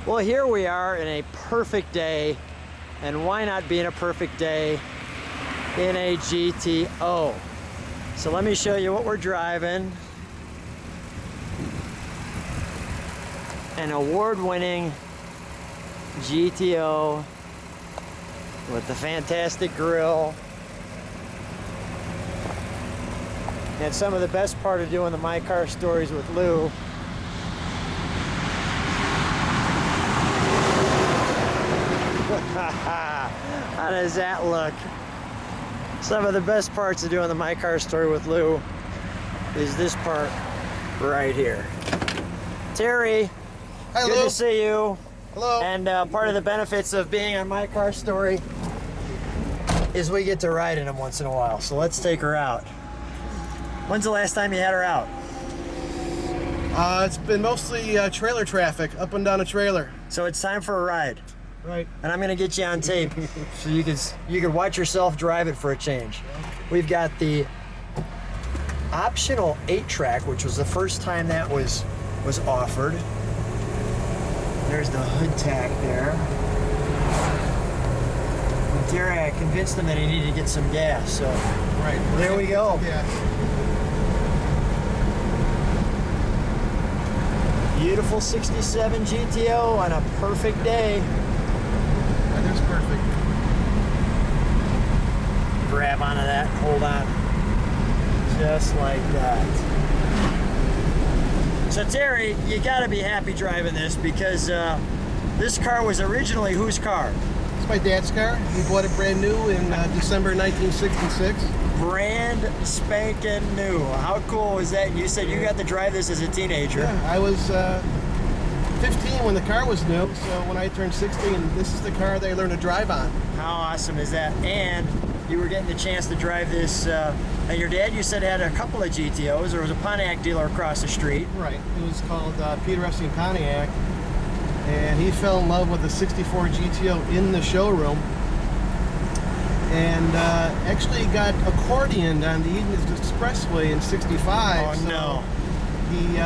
Well, here we are in a perfect day, and why not be in a perfect day in a GTO? So let me show you what we're driving. An award-winning GTO with the fantastic grille. And some of the best part of doing the My Car Stories with Lou how does that look? Some of the best parts of doing the My Car Story with Lou is this part right here. Terry, hi, good Lou. to see you. Hello. And part of the benefits of being on My Car Story is we get to ride in them once in a while. So let's take her out. When's the last time you had her out? It's been mostly trailer traffic, up and down a trailer. So it's time for a ride. Right. And I'm gonna get you on tape so you can watch yourself drive it for a change. We've got the optional 8-track, which was the first time that was offered. There's the hood tack there. And Terry, I convinced him that he needed to get some gas, so Right. there we go. Yeah. Beautiful 67 GTO on a perfect day. Weather's perfect. Grab onto that, hold on. Just like that. So Terry, you gotta be happy driving this because this car was originally whose car? It's my dad's car. He bought it brand new in December 1966. Brand spanking new. How cool was that? You said you got to drive this as a teenager. Yeah, I was 15 when the car was new, so when I turned 16, this is the car that I learned to drive on. How awesome is that? And you were getting the chance to drive this, and your dad, you said, had a couple of GTOs. There was a Pontiac dealer across the street. Right. It was called Peter Esting Pontiac, and he fell in love with the 64 GTO in the showroom, and actually got accordioned on the Eden Expressway in 65. Oh, no. He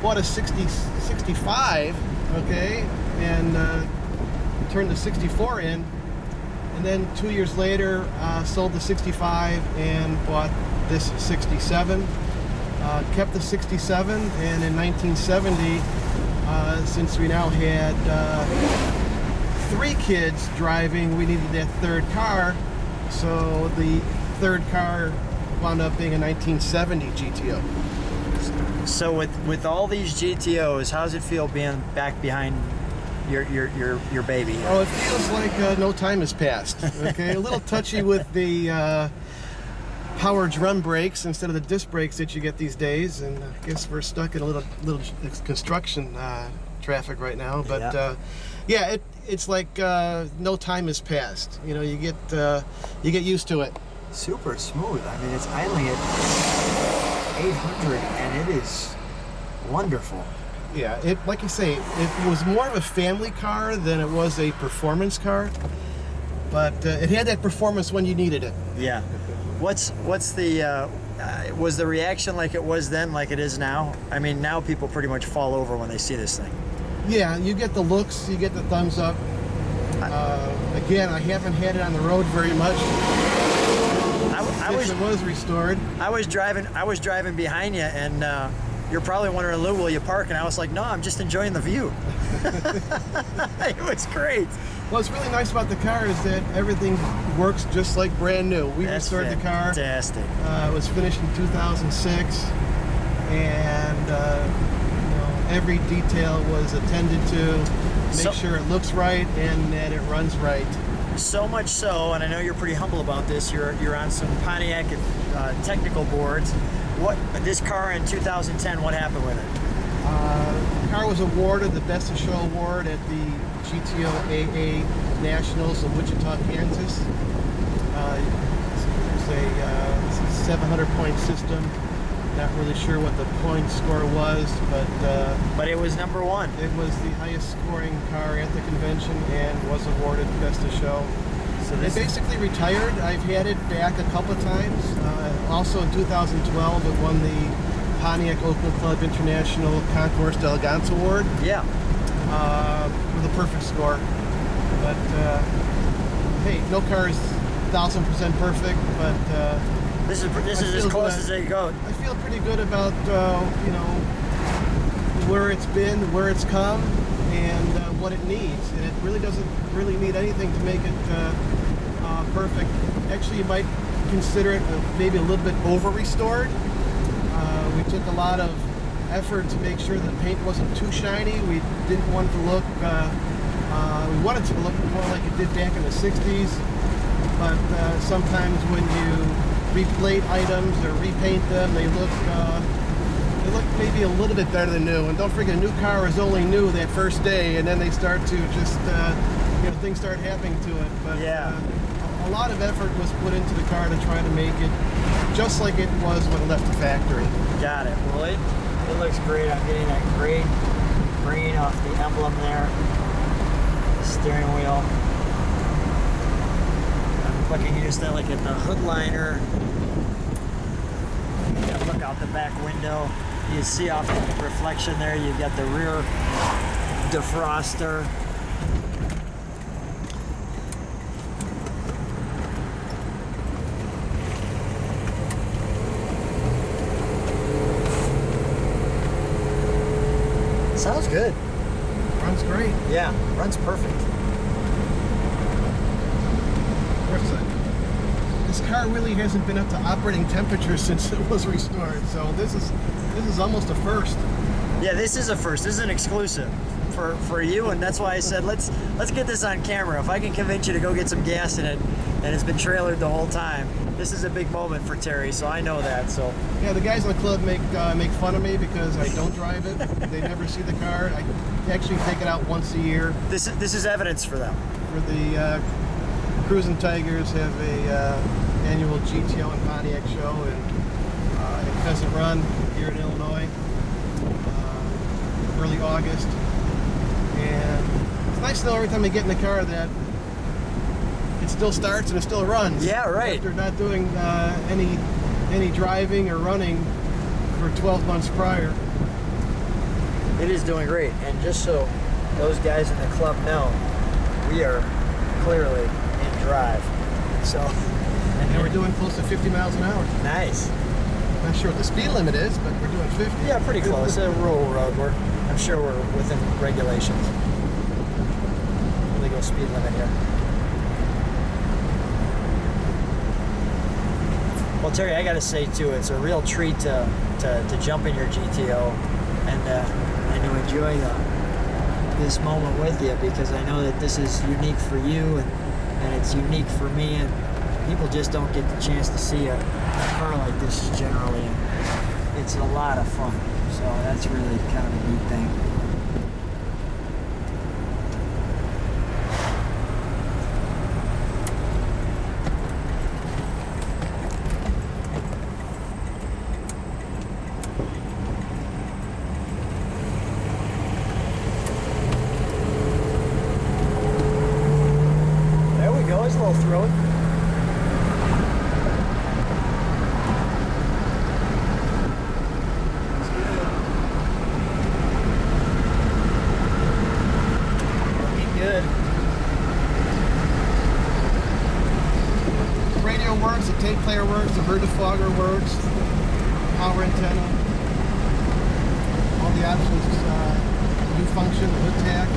bought a 65, okay, and turned the 64 in, and then 2 years later sold the 65 and bought this 67. Kept the 67, and in 1970, since we now had 3 kids driving, we needed that third car, so the third car wound up being a 1970 GTO. So with all these GTOs, how's it feel being back behind your baby? Oh, it feels like no time has passed. Okay, a little touchy with the power drum brakes instead of the disc brakes that you get these days, and I guess we're stuck in a little construction traffic right now. But yeah, it's like no time has passed. You know, you get used to it. Super smooth. I mean, it's idling at 800, and it is wonderful. Yeah, it, like you say, it was more of a family car than it was a performance car, but it had that performance when you needed it. Yeah. What's the was the reaction like it was then, like it is now? I mean, now people pretty much fall over when they see this thing. Yeah, you get the looks, you get the thumbs up. Again, I haven't had it on the road very much. It was restored. I was driving behind you, and you're probably wondering, Lou, will you park? And I was like, no, I'm just enjoying the view. It was great. What's really nice about the car is that everything works just like brand new. We restored the car. Fantastic. It was finished in 2006, and every detail was attended to. Make sure it looks right and that it runs right. So much so, and I know you're pretty humble about this, you're on some Pontiac technical boards. This car in 2010, what happened with it? The car was awarded the Best of Show award at the GTO AA Nationals in Wichita, Kansas. It was a 700-point system. Not really sure what the point score was, but it was number one. It was the highest scoring car at the convention and was awarded Best of Show. So it basically retired. I've had it back a couple of times. Also in 2012, it won the Pontiac Oakland Club International Concours d'Elegance Award Yeah. with a perfect score. But hey, no car is 1000% perfect, but This is I as feel close good. as they go. I feel pretty good about you know, where it's been, where it's come, and what it needs. And it really doesn't really need anything to make it perfect. Actually, you might consider it maybe a little bit over restored. We took a lot of effort to make sure the paint wasn't too shiny. We didn't want it to look, we wanted it to look more like it did back in the 60s. But sometimes when you replate items or repaint them, they look maybe a little bit better than new. And don't forget, a new car is only new that first day, and then they start to just, you know, things start happening to it. But Yeah. a lot of effort was put into the car to try to make it just like it was when it left the factory. Got it. Well, it looks great. I'm getting that great green off the emblem there. The steering wheel. I'm looking just at like at the hood liner. Yeah, look out the back window. You see off the reflection there, you've got the rear defroster. Sounds good. Runs great. Yeah, runs perfect. This car really hasn't been up to operating temperature since it was restored, so this is almost a first. Yeah, this is a first. This is an exclusive for you, and that's why I said let's get this on camera. If I can convince you to go get some gas in it, and it's been trailered the whole time, this is a big moment for Terry. So I know that. So Yeah, the guys in the club make fun of me because I don't drive it. They never see the car. I actually take it out once a year. this is evidence for them. For the Cruisin' Tigers have a annual GTO and Pontiac show in Pheasant Run here in Illinois, early August. And it's nice to know every time I get in the car that it still starts and it still runs. Yeah, right. After not doing any driving or running for 12 months prior. It is doing great, and just so those guys in the club know, we are clearly in drive. So, And we're doing close to 50 miles an hour. nice. Not sure what the speed limit is, but we're doing 50. Yeah, pretty close. A rural road. I'm sure we're within regulations. Legal speed limit here. Well, Terry, I got to say too, it's a real treat to jump in your GTO and to enjoy this moment with you, because I know that this is unique for you and it's unique for me, and people just don't get the chance to see a car like this generally. And it's a lot of fun, so that's really kind of a neat thing. There we go, it's a little thrilling. Looking good. The radio works, the tape player works, the bird defogger works, power antenna, all the options, new function, the hood tack.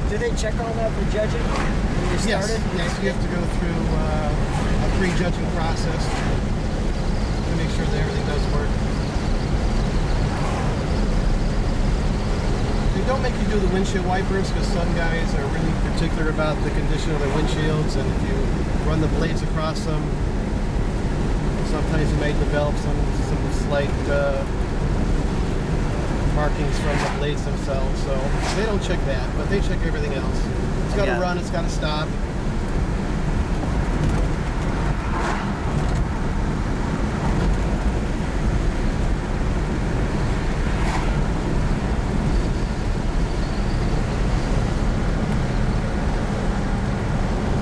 Did they check all that for judging when you started? Yes, you have to go through a pre-judging process to make sure that everything does work. They don't make you do the windshield wipers because some guys are really particular about the condition of their windshields, and if you run the blades across them, sometimes you may develop some slight markings from the blades themselves. So they don't check that, but they check everything else. It's got to run, it's got to stop.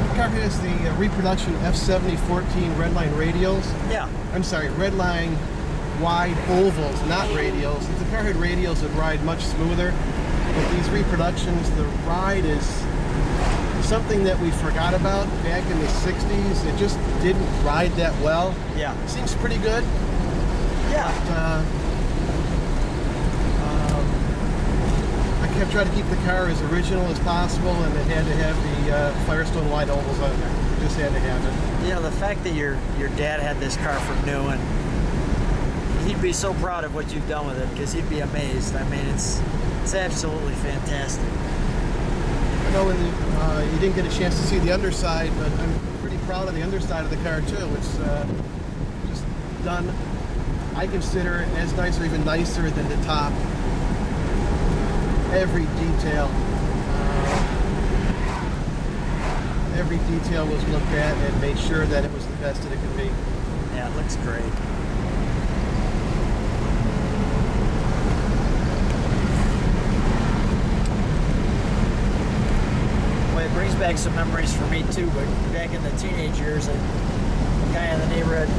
The car has the reproduction F7014 Redline radials. Yeah. I'm sorry, Redline wide ovals, not radials. If the car had radials, it would ride much smoother. But these reproductions, the ride is something that we forgot about back in the 60s. It just didn't ride that well. Yeah. Seems pretty good. Yeah. But, I kept trying to keep the car as original as possible, and it had to have the Firestone wide ovals on there. It just had to have it. You know, the fact that your dad had this car from new, and he'd be so proud of what you've done with it, because he'd be amazed. I mean, it's absolutely fantastic. I know you didn't get a chance to see the underside, but I'm pretty proud of the underside of the car too. It's just done, I consider it as nice or even nicer than the top. Every detail was looked at and made sure that it was the best that it could be. Yeah, it looks great. Well, it brings back some memories for me too, but back in the teenage years, a guy in the neighborhood,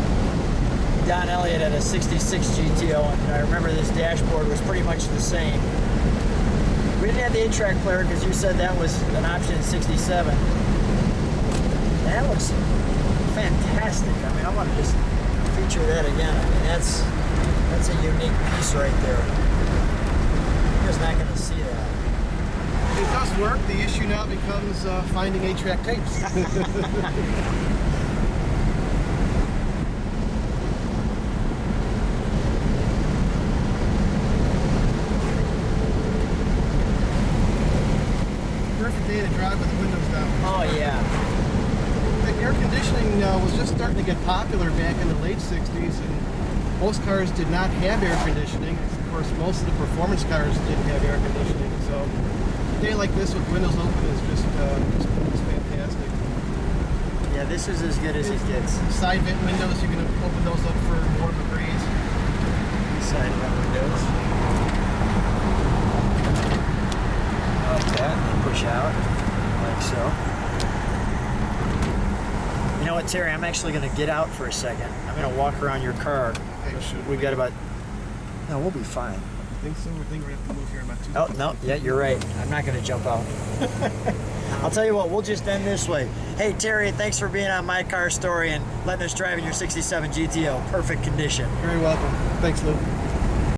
Don Elliott, had a 66 GTO, and I remember this dashboard was pretty much the same. We didn't have the 8-track player because you said that was an option in 67. That looks fantastic. I mean, I want to just feature that again. I mean, that's a unique piece right there. You're just not going to see that. It does work. The issue now becomes finding 8-track tapes. Perfect day to drive with the windows down. Oh, yeah. The air conditioning was just starting to get popular back in the late 60s, and most cars did not have air conditioning. Of course, most of the performance cars didn't have air conditioning, so a day like this with windows open is just fantastic. Yeah, this is as good as it gets. Side vent windows, you can open those up for more of a breeze. Side vent windows. Like that, and push out, like so. You know what, Terry? I'm actually going to get out for a second. I'm going to walk around your car. Hey, We got about... No, we'll be fine. I think so. I think we're going to have to move here in about 2 Oh, no, yeah, you're right. I'm not going to jump out. I'll tell you what, we'll just end this way. Hey, Terry, thanks for being on My Car Story and letting us drive in your 67 GTO. Perfect condition. Very welcome. Thanks, Lou.